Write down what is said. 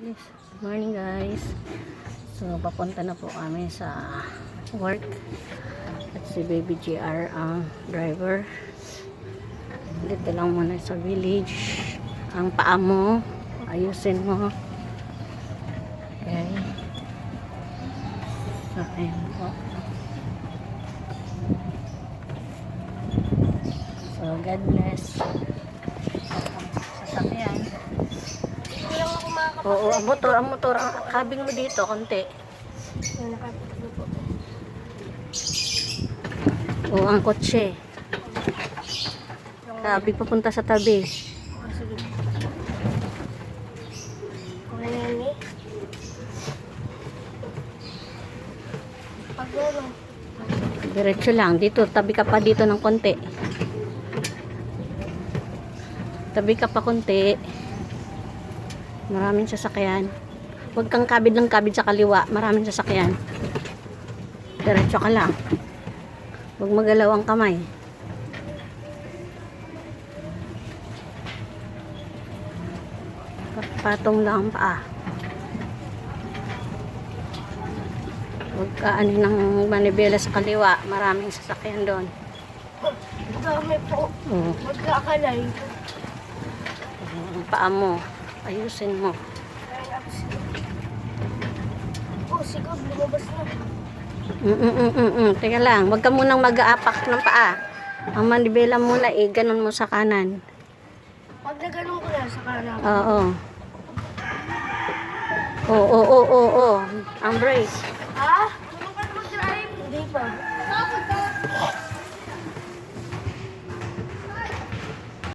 Good morning guys. So papunta na po kami sa work at si Baby GR ang driver. Dito lang muna sa village. Ang paa mo, ayusin mo. Okay. So ayan po. So God bless. Sasakyan. Oo, ang motor, ang kabing mo dito, konti. Oo, ang kotse. Tabi, papunta sa tabi. Diretso lang, dito, tabi ka pa dito ng konti. Tabi ka pa konti. Maraming sasakyan. Huwag kang kabid ng kabid sa kaliwa. Maraming sasakyan. Diretso ka lang. Huwag magalaw ang kamay. Patong lang ang paa. Huwag ka ano ng manibela sa kaliwa. Maraming sasakyan doon. Dami po. Magkakalay. Ang paa mo. Ayusin mo. Oh, siguro lumabas na. Teka lang, wag ka munang mag-aapak ng paa. Ang manibela muna ganun mo sa kanan. Pag naganon ko na sa kanan. Oo. Oo. Ang brake. Ha? Tulong ka na mag-drive? Hindi pa.